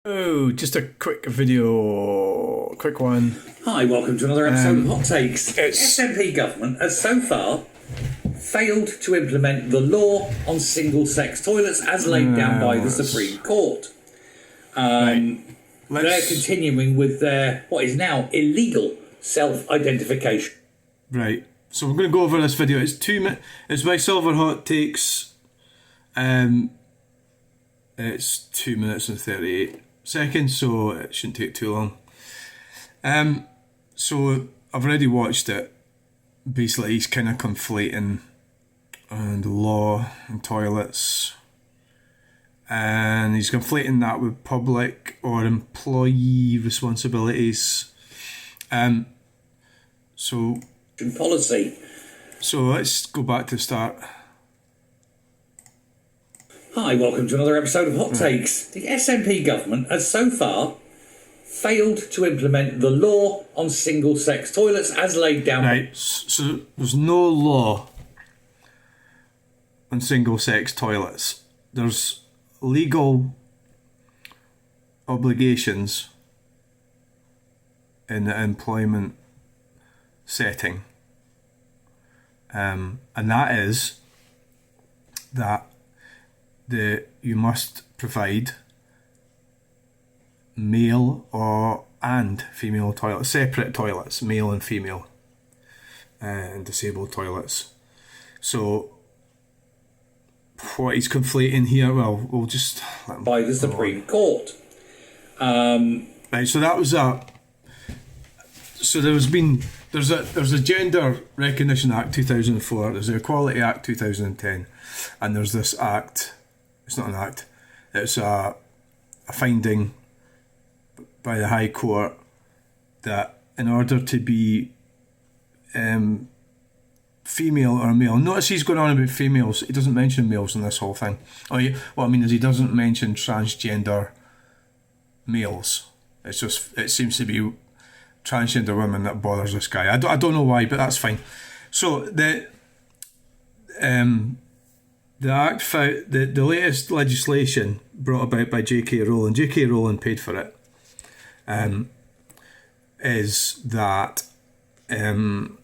Oh, just a quick video, quick one. Hi, welcome to another episode of Hot Takes. The it's- SNP government has so far failed to implement the law on single-sex toilets as laid down by the Supreme Court. They're continuing with their, what is now illegal self-identification. Right, so we're going to go over this video. It's 2 minutes. It's my Silver Hot Takes. It's 2 minutes and 38 seconds, so it shouldn't take too long. So I've already watched it. Basically, he's kind of conflating the law and toilets, and he's conflating that with public or employee responsibilities. So Policy. let's go back to the start. Hi, welcome to another episode of Hot Takes. The SNP government has so far failed to implement the law on single-sex toilets as laid down. Right, so there's no law on single-sex toilets. There's legal obligations in the employment setting, and that is that you must provide male and female toilets, separate toilets, male and female, and disabled toilets. So what he's conflating here, well, we'll just let him by the Supreme Court. Right, so that was that. So there's a Gender Recognition Act 2004, there's the Equality Act 2010, and there's this act. It's not an act. It's a finding by the High Court that in order to be female or male, notice he's going on about females. He doesn't mention males in this whole thing. What I mean is he doesn't mention transgender males. It seems to be transgender women that bothers this guy. I don't know why, but that's fine. So the act, the latest legislation brought about by J.K. Rowling, J.K. Rowling paid for it, is that in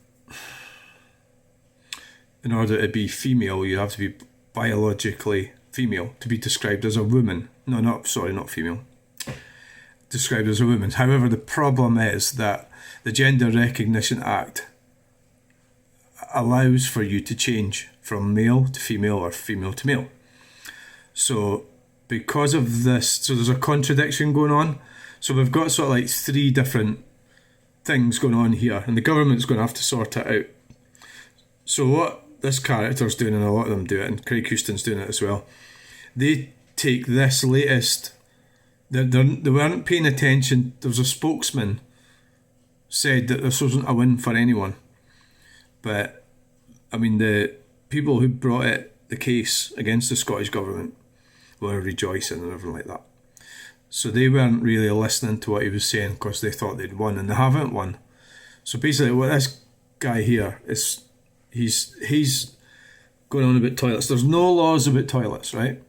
order to be female, you have to be biologically female to be described as a woman. Not female. Described as a woman. However, the problem is that the Gender Recognition Act allows for you to change from male to female or female to male. So because of this, so there's a contradiction going on. So we've got sort of like three different things going on here, and the government's going to have to sort it out. So what this character's doing, and a lot of them do it, and Craig Houston's doing it as well, they take this latest, they weren't paying attention. There was a spokesman said that this wasn't a win for anyone, but I mean the people who brought the case against the Scottish government were rejoicing and everything like that. So they weren't really listening to what he was saying because they thought they'd won, and they haven't won. So basically what this guy here is, he's going on about toilets. There's no laws about toilets, right?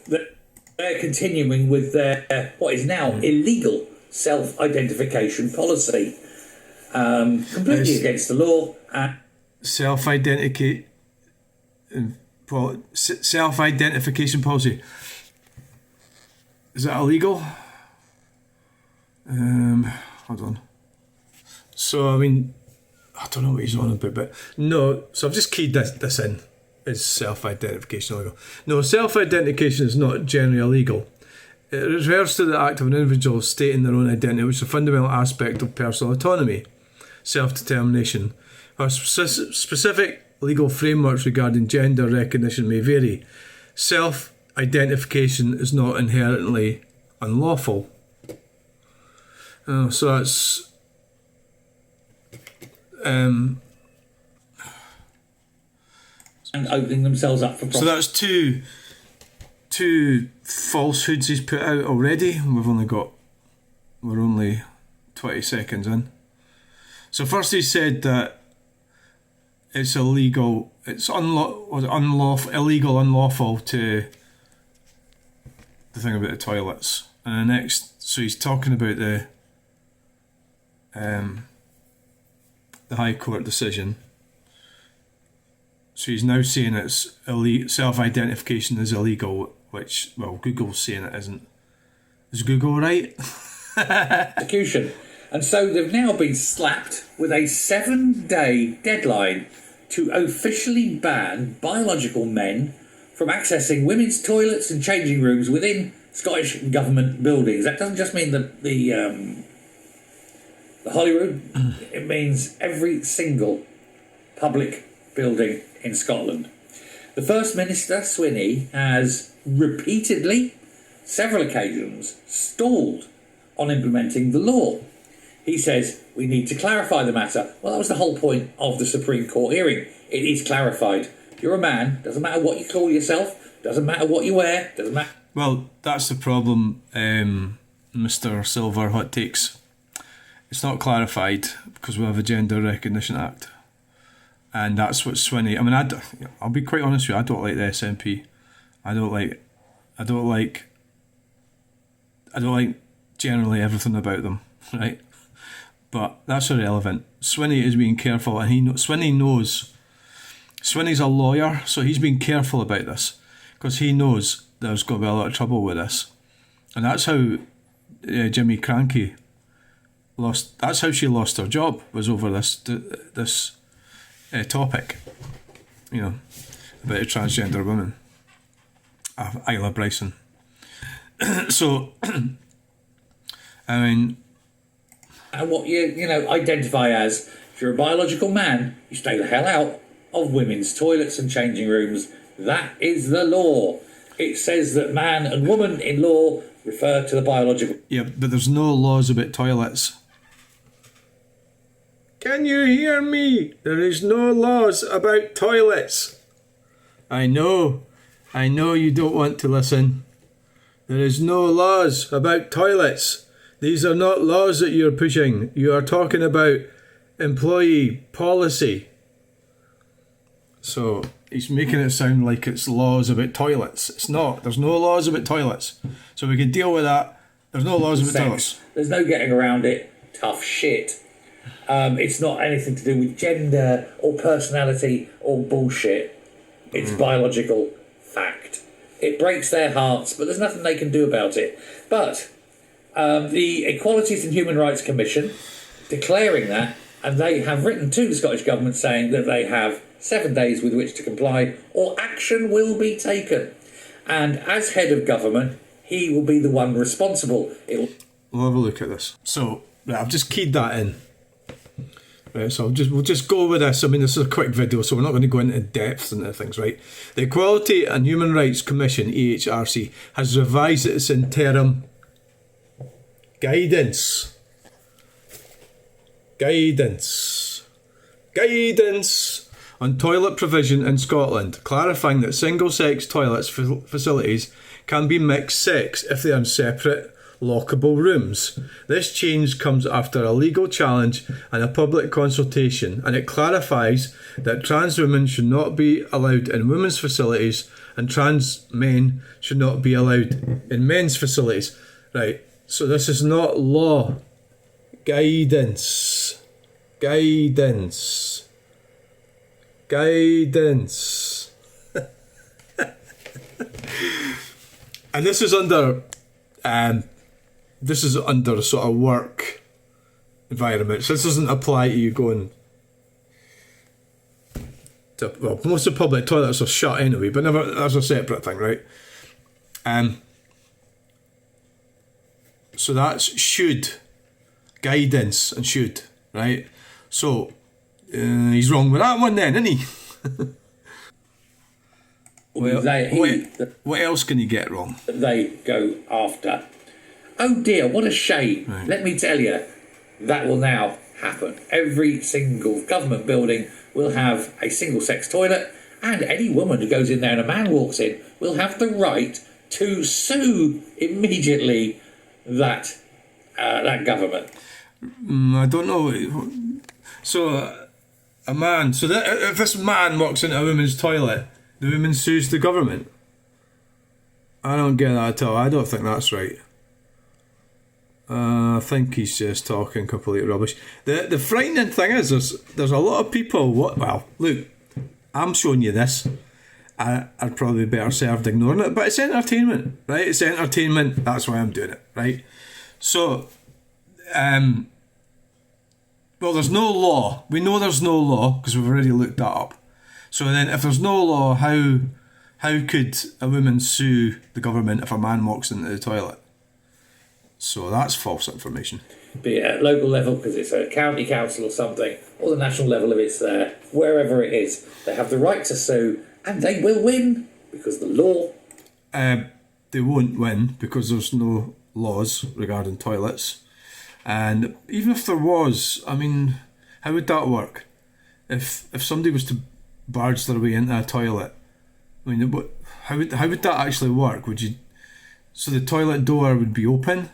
They're continuing with their, what is now illegal self-identification policy. Completely against the law. Self-identification policy. Is that illegal? Hold on. So, I mean, I don't know what he's on about, but no. So I've just keyed this in. Is self-identification illegal? No, self-identification is not generally illegal. It refers to the act of an individual stating their own identity, which is a fundamental aspect of personal autonomy, self-determination. Our specific legal frameworks regarding gender recognition may vary. Self-identification is not inherently unlawful. So that's and opening themselves up for so that's two falsehoods he's put out already. We're only 20 seconds in. So first he said that it's illegal, it's unlawful to the thing about the toilets. And the next, so he's talking about the High Court decision. So he's now saying it's self-identification is illegal, which, well, Google's saying it isn't. Is Google right? Execution. And so they've now been slapped with a 7-day deadline to officially ban biological men from accessing women's toilets and changing rooms within Scottish government buildings. That doesn't just mean the Holyrood. It means every single public building in Scotland. The First Minister, Swinney, has repeatedly, several occasions, stalled on implementing the law. He says, we need to clarify the matter. Well, that was the whole point of the Supreme Court hearing. It is clarified. You're a man, doesn't matter what you call yourself, doesn't matter what you wear, doesn't matter. Well, that's the problem, Mr. Silver Hot Takes. It's not clarified because we have a Gender Recognition Act. And that's what Swinney... I mean, I'll be quite honest with you, I don't like the SNP. I don't like generally everything about them, right? But that's irrelevant. Swinney is being careful, and Swinney knows. Swinney's a lawyer, so he's being careful about this because he knows there's going to be a lot of trouble with this, and that's how Jimmy Krankie lost. That's how she lost her job, was over this topic, you know, about a transgender woman, Isla Bryson. So, I mean. And what you identify as, if you're a biological man, you stay the hell out of women's toilets and changing rooms. That is the law. It says that man and woman in law refer to the biological. Yeah, but there's no laws about toilets. Can you hear me? There is no laws about toilets. I know you don't want to listen. There is no laws about toilets. These are not laws that you're pushing. You are talking about employee policy. So he's making it sound like it's laws about toilets. It's not. There's no laws about toilets. So we can deal with that. There's no laws about toilets. There's no getting around it. Tough shit. It's not anything to do with gender or personality or bullshit. It's biological fact. It breaks their hearts, but there's nothing they can do about it. But the Equalities and Human Rights Commission declaring that, and they have written to the Scottish Government saying that they have 7 days with which to comply or action will be taken. And as head of government, he will be the one responsible. We'll have a look at this. So, I've just keyed that in. Right, so we'll just go with this. I mean, this is a quick video, so we're not going to go into depth into things, right? The Equality and Human Rights Commission, EHRC, has revised its interim guidance on toilet provision in Scotland, clarifying that single-sex toilets facilities can be mixed sex if they are in separate lockable rooms. This change comes after a legal challenge and a public consultation, and it clarifies that trans women should not be allowed in women's facilities and trans men should not be allowed in men's facilities. Right, so this is not law. Guidance. And this is under a sort of work environment. So this doesn't apply to you going to, well, most of the public toilets are shut anyway, but never, that's a separate thing, right? So that's should, guidance and should, right? So he's wrong with that one then, isn't he? What else can you get wrong? They go after. Oh dear, what a shame. Right. Let me tell you, that will now happen. Every single government building will have a single-sex toilet, and any woman who goes in there and a man walks in will have the right to sue immediately that government. I don't know. So, a man... So if this man walks into a woman's toilet, the woman sues the government? I don't get that at all. I don't think that's right. I think he's just talking complete rubbish. The frightening thing is, there's a lot of people. Well, look, I'm showing you this. I'd probably be better served ignoring it, but it's entertainment, right? It's entertainment. That's why I'm doing it, right? So, well, there's no law. We know there's no law because we've already looked that up. So then, if there's no law, how could a woman sue the government if a man walks into the toilet? So that's false information. Be it at local level because it's a county council or something, or the national level if it's there, wherever it is, they have the right to sue, and they will win because the law. They won't win because there's no laws regarding toilets, and even if there was, I mean, how would that work? If somebody was to barge their way into a toilet, I mean, how would that actually work? Would you? So the toilet door would be open.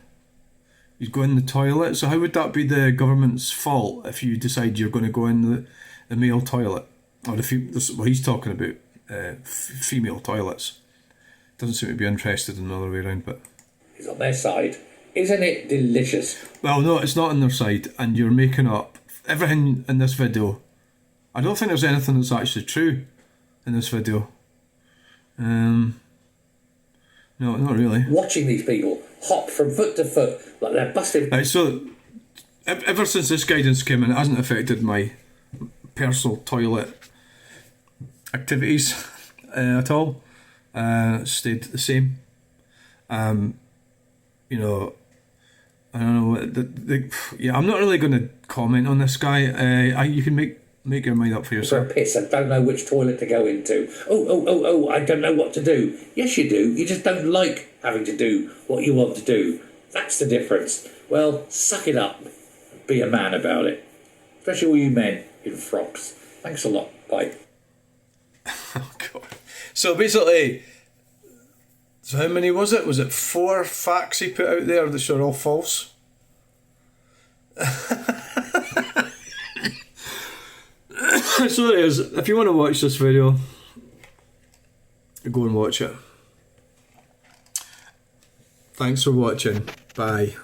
You'd go in the toilet. So how would that be the government's fault if you decide you're going to go in the male toilet, or well, he's talking about female toilets. Doesn't seem to be interested in the other way around, but it's on their side. Isn't it delicious? Well, no, it's not on their side, and you're making up everything in this video. I don't think there's anything that's actually true in this video. No, not really. Watching these people hop from foot to foot like they're busted. Right, so ever since this guidance came in, it hasn't affected my personal toilet activities at all. Stayed the same. You know, I don't know. Yeah, I'm not really going to comment on this guy. You can make your mind up for yourself. For a piss, I don't know which toilet to go into. Oh, I don't know what to do. Yes, you do. You just don't like having to do what you want to do. That's the difference. Well, suck it up. Be a man about it. Especially all you men in frocks. Thanks a lot. Bye. Oh, God. So basically, so how many was it? Was it 4 facts he put out there that are all false? So it is. If you want to watch this video, go and watch it. Thanks for watching. Bye.